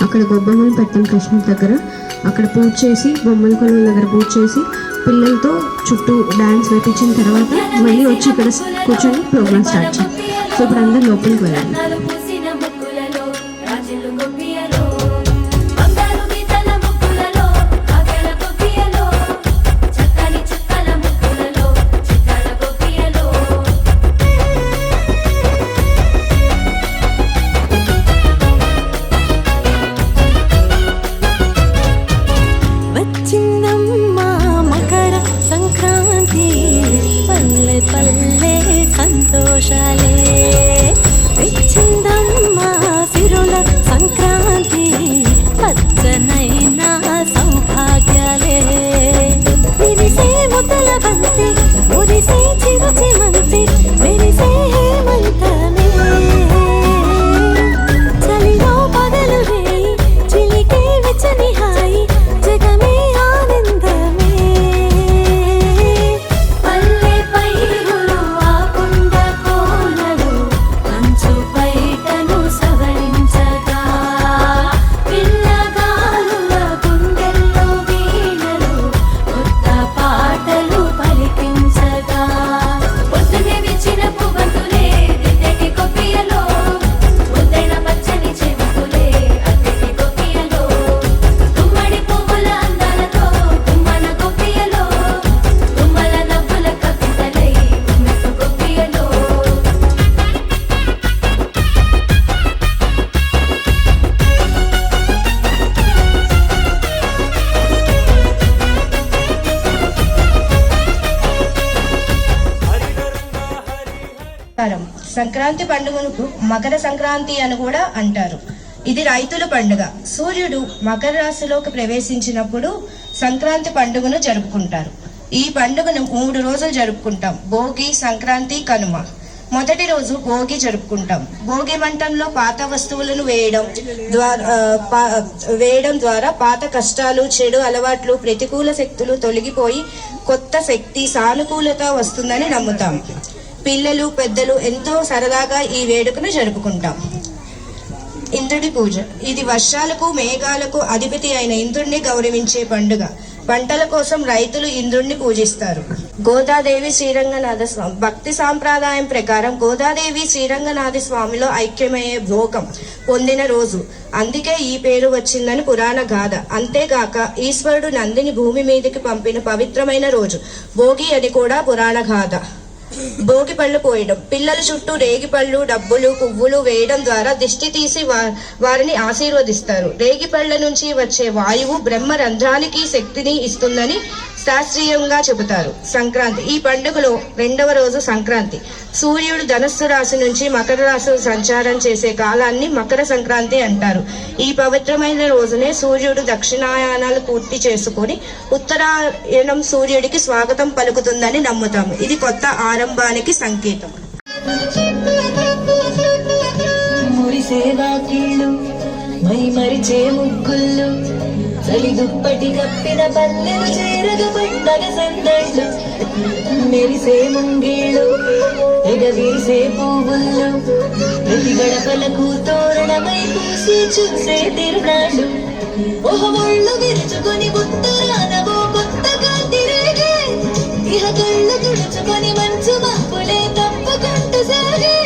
అక్కడ గొబ్బమ్మలు పెట్టాం కృష్ణుడి దగ్గర. అక్కడ పూజ చేసి బొమ్మల కొలువుల దగ్గర పూజ చేసి పిల్లలతో చుట్టూ డ్యాన్స్ వేయించిన తర్వాత మళ్ళీ వచ్చి ఇక్కడ కూర్చొని ప్రోగ్రామ్ స్టార్ట్ చేయాలి. సో ఇప్పుడు అందరు లోపలికి వెళ్ళాలి. సంతోషాలే తెచ్చిందమ్మా సిరుల సంక్రాంతి, పచ్చనైన సౌభాగ్యాలే. విరిసే ముద్దల బంతి, మురిసే చిరుచిమంతి, మెరిసే హేమంతమే. చలిలో పగలు వేయి, చిలికే వెచ్చని హాయి, జగమే ఆనందమే. సంక్రాంతి పండుగను మకర సంక్రాంతి అని కూడా అంటారు. ఇది రైతుల పండుగ. సూర్యుడు మకర రాశిలోకి ప్రవేశించినప్పుడు సంక్రాంతి పండుగను జరుపుకుంటారు. ఈ పండుగను 3 రోజులు జరుపుకుంటాం. భోగి, సంక్రాంతి, కనుమ. మొదటి రోజు భోగి జరుపుకుంటాం. భోగి మంటంలో పాత వస్తువులను వేయడం ద్వారా పాత కష్టాలు, చెడు అలవాట్లు, ప్రతికూల శక్తులు తొలగిపోయి కొత్త శక్తి, సానుకూలత వస్తుందని నమ్ముతాం. పిల్లలు, పెద్దలు ఎంతో సరదాగా ఈ వేడుకను జరుపుకుంటాం. ఇంద్రుడి పూజ. ఇది వర్షాలకు, మేఘాలకు అధిపతి అయిన ఇంద్రుడిని గౌరవించే పండుగ. పంటల కోసం రైతులు ఇంద్రుడిని పూజిస్తారు. గోదాదేవి శ్రీరంగనాథ స్వామి. భక్తి సాంప్రదాయం ప్రకారం గోదాదేవి శ్రీరంగనాథ స్వామిలో ఐక్యమయ్యే భోగం పొందిన రోజు. అందుకే ఈ పేరు వచ్చిందని పురాణ గాథ. అంతేగాక ఈశ్వరుడు నందిని భూమి మీదకి పంపిన పవిత్రమైన రోజు భోగి అని కూడా పురాణ గాథ. భోగి పళ్ళు పోయడం. పిల్లల చుట్టూ రేగి పళ్ళు, డబ్బులు, పువ్వులు వేయడం ద్వారా దిష్టి తీసి వారిని ఆశీర్వదిస్తారు. రేగి పళ్ళ నుంచి వచ్చే వాయువు బ్రహ్మ రంధ్రానికి శక్తిని ఇస్తుందని శాస్త్రీయంగా చెబుతారు. సంక్రాంతి. ఈ పండుగలో 2వ రోజు సంక్రాంతి. సూర్యుడు ధనస్సు రాశి నుంచి మకర రాశి సంచారం చేసే కాలాన్ని మకర సంక్రాంతి అంటారు. ఈ పవిత్రమైన రోజునే సూర్యుడు దక్షిణాయనాలు పూర్తి చేసుకుని ఉత్తరాయణం సూర్యుడికి స్వాగతం పలుకుతుందని నమ్ముతాము. ఇది కొత్త ఆరంభానికి సంకేతం. మరిచే ముగ్గుళ్ళు, చలి దుప్పటి కప్పిన పల్లెలు చేరగ పండగ సందళ్ళు, మెరిసే ముంగీళ్ళు, ఎగవీసే పువ్వుళ్ళు, ప్రతి గడపలకు తోరణమై పూసి చూసే తిరునాళ్ళు. ఒళ్ళు విరుచుకొని ఉత్తరానవో కొత్తగా తిరిగే, ఇహ కళ్ళు తుడుచుకొని మంచు మప్పులే తప్పకుండా సాగే.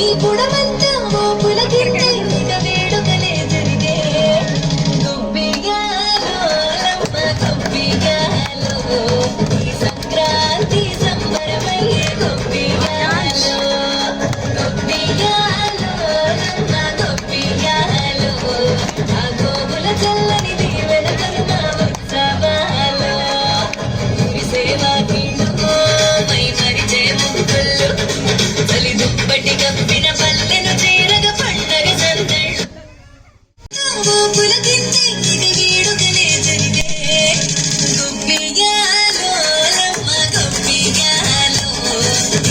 ఈ పుడమంతా మోపుల కింద ఇక వేడుకలే జరిగే. ఈ సంక్రాంతి సంబరమయ్యే గొప్పియాలో, గొప్పియాలో, గొప్పియాలో, ఆ గోగుల చల్లని దీవెనకలు మా ఉత్సవాలో. సేవా కీళ్ళుకో మై మరిచే ముగ్గుళ్ళు, చలి దుప్పటి కప్పిన పల్లెను చేరగ పండగ సందళ్ళు. మోపుల కింద ఇక వేడుకలే జరిగే. గొప్పియాలో రమ్మ గొప్పియాలో,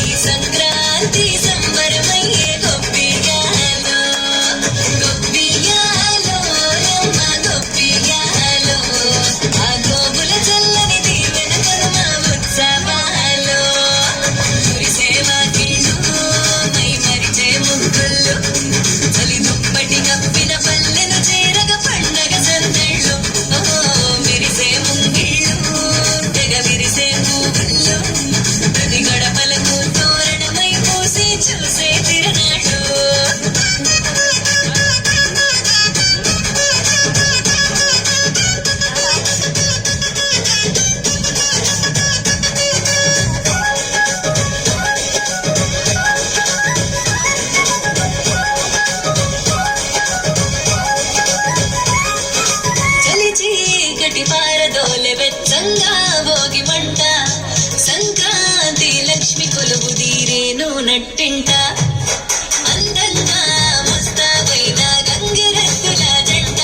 ఈ సంక్రాంతి సంబరమయ్యే గొప్పియాలో, గొప్పియాలో రమ్మ గొప్పియాలో, ఆ గోగుల చల్లని దీవెనకలు మా ఉత్సవాలో. కురిసేవా కీళ్ళు మై మరిచే ముగ్గుళ్ళు, చలి దుప్పటి కప్పిన పల్లెను చేరగ పుట్టింట అందంగా ముస్తాబైన గంగిరెద్దుల జంట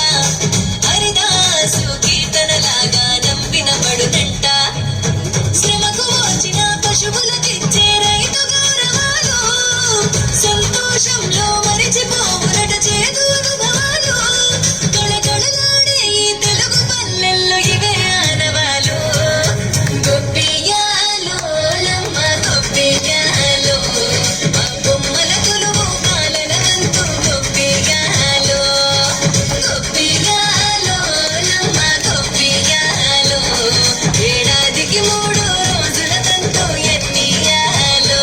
హరిదాసు కీర్తనలాగా నంపిన పడునంట శ్రమకు వచ్చిన పశువులకిచ్చే రైతు గౌరవాలు సంతోషంలో మరిచిపోవునట చేదు అనుభవాలు తొళతొళలాడే ఈ తెలుగు పల్లెల్లో ఇవే ఆనవాలు గొప్పియాలో లమ్మ గొప్పియాలో మా బొమ్మల కొలువు పాలన వంతు గొప్పియాలో గొప్పియాలో లమ్మ గొప్పియాలో ఏడాదికి 3 రోజుల తంతు ఎన్నియాలో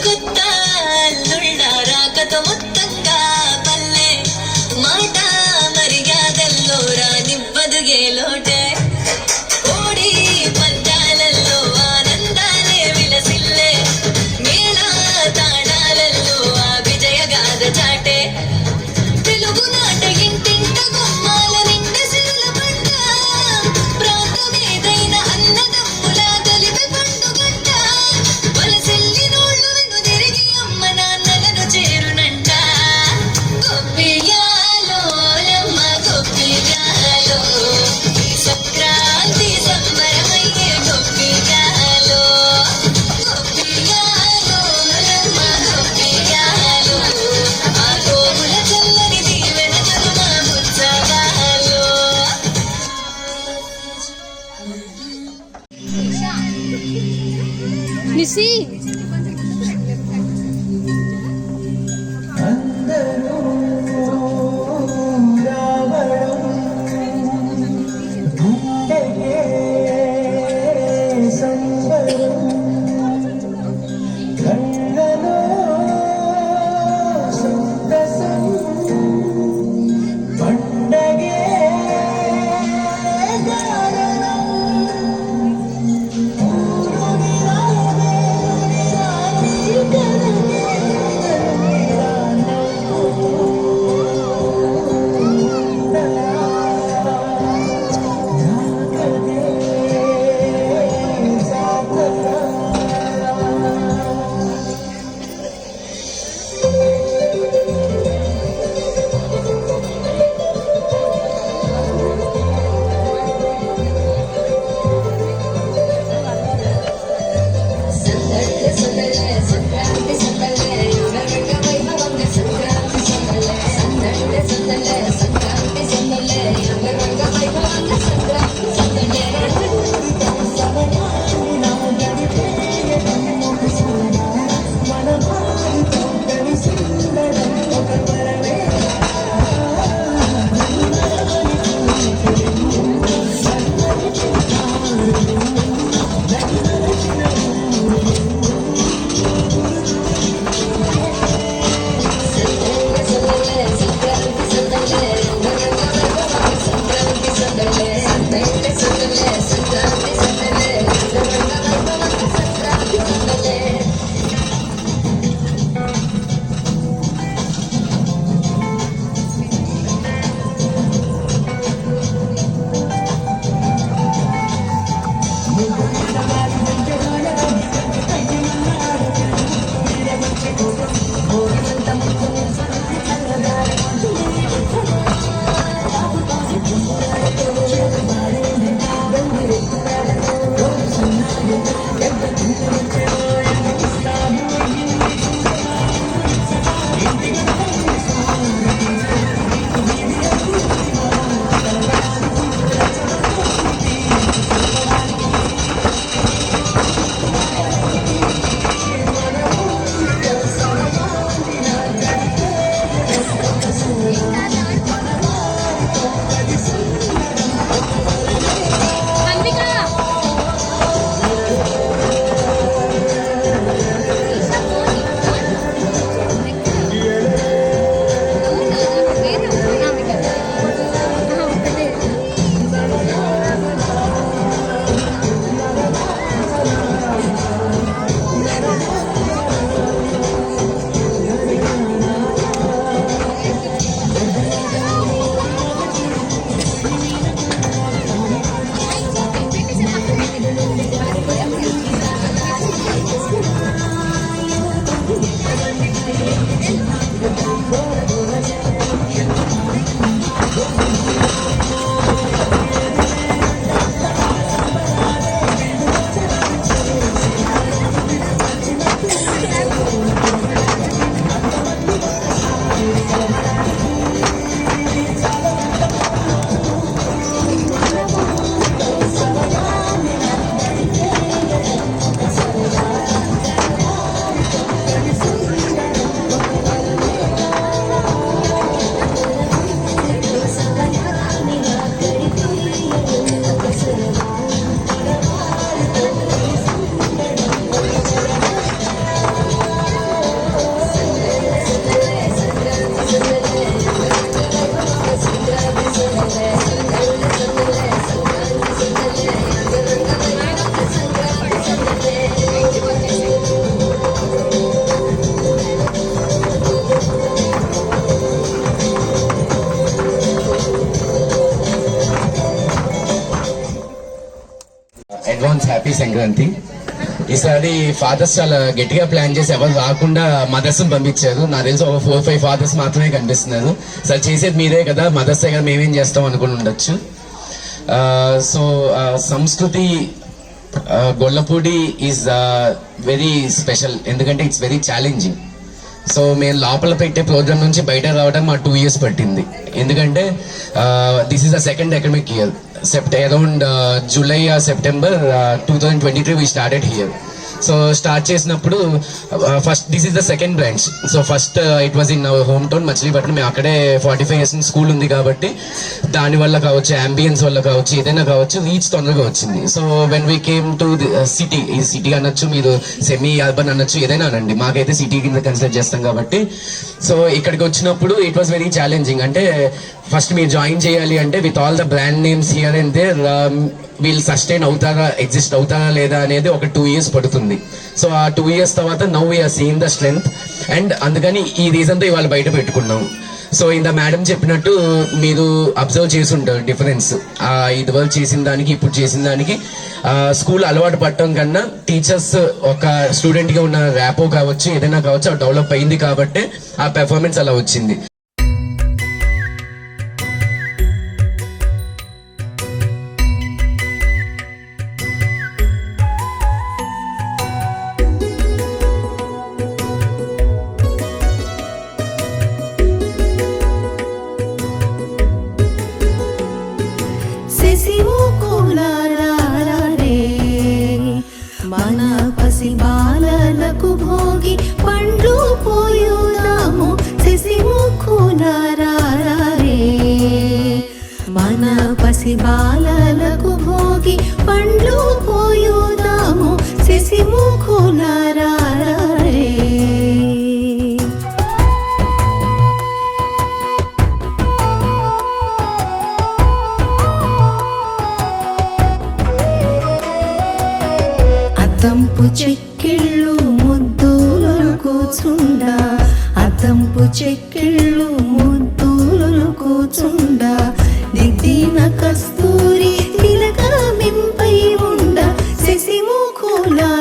కొత్త అల్లుళ్ళ రాకతో మొత్తంగా పల్లె మాట మర్యాదల్లో రానివ్వదు ఏ లోటే కోడి పందాలల్లో ఆనందాలే విలసిల్లే మేళ తాళాలల్లో ఆ విజయ గాథ చాటే తెలుగు నాట ఇంటింట గుమ్మాల నిండ సిరుల పంట ప్రాంతమేదైన అన్నదమ్ముల కలిపి పండుగంట వలసెల్లి నోళ్ళు వెను తిరిగి అమ్మ నాన్నలను చేరునంట గొప్పియాలో లమ్మ గొప్పియాలో ఈ సంక్రాంతి సంబరమయ్యే గొప్పియాలో గొప్పియాలో లమ్మ గొప్పియాలో ఆ గోవుల చల్లని దీవెన కరుణ ఉత్సవాలో నిసి పండగే అడ్వాన్స్ హ్యాపీ సంక్రాంతి. ఈసారి ఫాదర్స్ చాలా గట్టిగా ప్లాన్ చేసి ఎవరు రాకుండా మదర్స్ పంపించారు. నాకు తెలిసి ఒక 4-5 ఫాదర్స్ మాత్రమే కనిపిస్తున్నారు. సార్ చేసేది మీరే కదా, మదర్సే కదా, మేమేం చేస్తాం అనుకుని ఉండొచ్చు. సో సంస్కృతి గొల్లపూడి ఈజ్ వెరీ స్పెషల్, ఎందుకంటే ఇట్స్ వెరీ ఛాలెంజింగ్. సో మేము లోపల పెట్టే ప్రోగ్రామ్ నుంచి బయట రావడం మా 2 years పట్టింది. ఎందుకంటే this is the second academic year. Around July September 2023 we started here. So start చేసినప్పుడు first this is the second branch. So first it was in our home town Machilipatnam. మేము అక్కడే 45 years స్కూల్ ఉంది కాబట్టి దాని వల్ల కావచ్చు, అంబియన్స్ వల్ల కావచ్చు, ఏదైనా కావచ్చు, రీచ్ తొందరగా వచ్చింది. So when we came to city, ఈ సిటీ అనొచ్చు, మీరు సెమీ అర్బన్ అనొచ్చు, ఏదైనా అనండి, మాకైతే సిటీ కింద కన్సిడర్ చేస్తాం కాబట్టి. సో ఇక్కడికి వచ్చినప్పుడు ఇట్ వాస్ వెరీ ఛాలెంజింగ్. అంటే ఫస్ట్ మీరు జాయిన్ చేయాలి అంటే with all the brand names here and there వీళ్ళు సస్టైన్ అవుతారా, ఎగ్జిస్ట్ అవుతారా లేదా అనేది ఒక 2 years పడుతుంది. సో ఆ 2 years తర్వాత now we are seeing the strength. And అందుకని ఈ రీజన్తో ఇవాళ బయట పెట్టుకున్నాం. సో ఇంత మేడం చెప్పినట్టు మీరు అబ్జర్వ్ చేసి ఉంటారు డిఫరెన్స్. ఇదివరకు చేసిన దానికి ఇప్పుడు చేసిన దానికి. స్కూల్ అలవాటు పడటం కన్నా టీచర్స్ ఒక స్టూడెంట్గా ఉన్న ర్యాపో కావచ్చు, ఏదైనా కావచ్చు, అది డెవలప్ అయింది కాబట్టి ఆ పెర్ఫార్మెన్స్ అలా వచ్చింది. మన పసి బాలలకు భోగి పండ్లు పోయుదాము శశిముఖులారే. మన పసి బాలలకు భోగి పండ్లు పోయుదాము శశిముఖులారే. అద్దంపు చెక్కిళ్ళు ముద్దులు కూచుండా, అద్దంపు చెక్కిళ్ళు ముద్దులు కూచుండా, దిద్దిన కస్తూరి తిలకమింపై ఉండ శశిముఖులారే.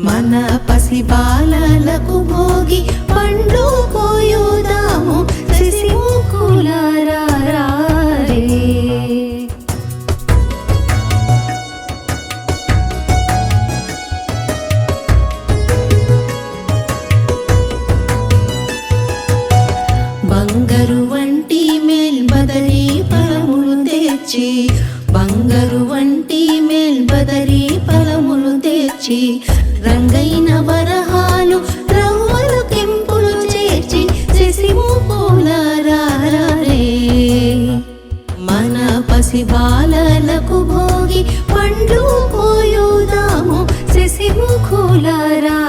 మన పసి బాలలకు భోగి పండ్లు పోయుదాము శశిముఖులారే. బంగారు వంటి మేల్బదరి ఫలములు తెచ్చి, బంగారు వంటి మేల్బదరి ఫలములు తెచ్చి, రంగైన వరహాలు రవ్వలు కెంపులు చేర్చి శశిముఖులారే. మన పసి బాలలకు భోగి పండ్లు పోయుదాము శశిముఖులారే.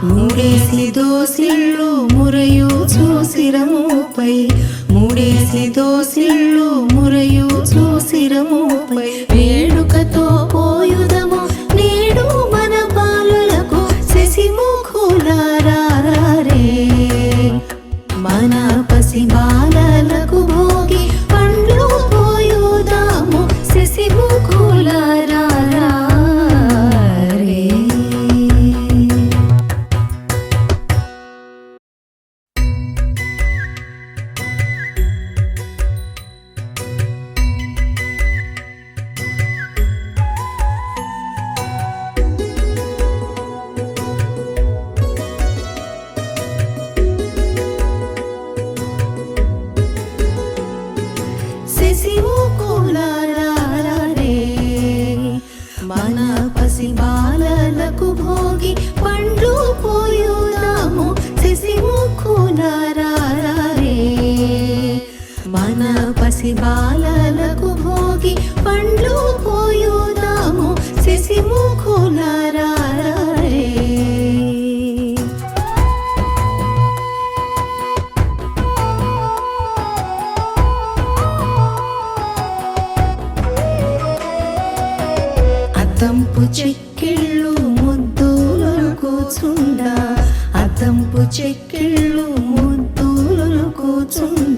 మూడేసి దోసిళ్ళు మురయు చూసిరముపై, మూడేసి దోసిళ్ళు మురయు చూసిరముపై, వేడుకతో పోయుదము నేడు మన బాలులకు శశిముఖులారే. మన పసి బాలలకు భోగి పండ్లు పోయుదాము శశిముఖులారే. శశిముఖులారే. మన పసి బాలలకు భోగి పండ్లు పోయుదాము శశిముఖులారే. మన పసి బాలలకు భోగి పండ్లు పోయుదాము శశిముఖులారే. అద్దంపు చెక్కిళ్ళు కూచుండా అద్దంపు చెక్కిళ్ళు ముద్దులు కూచుండా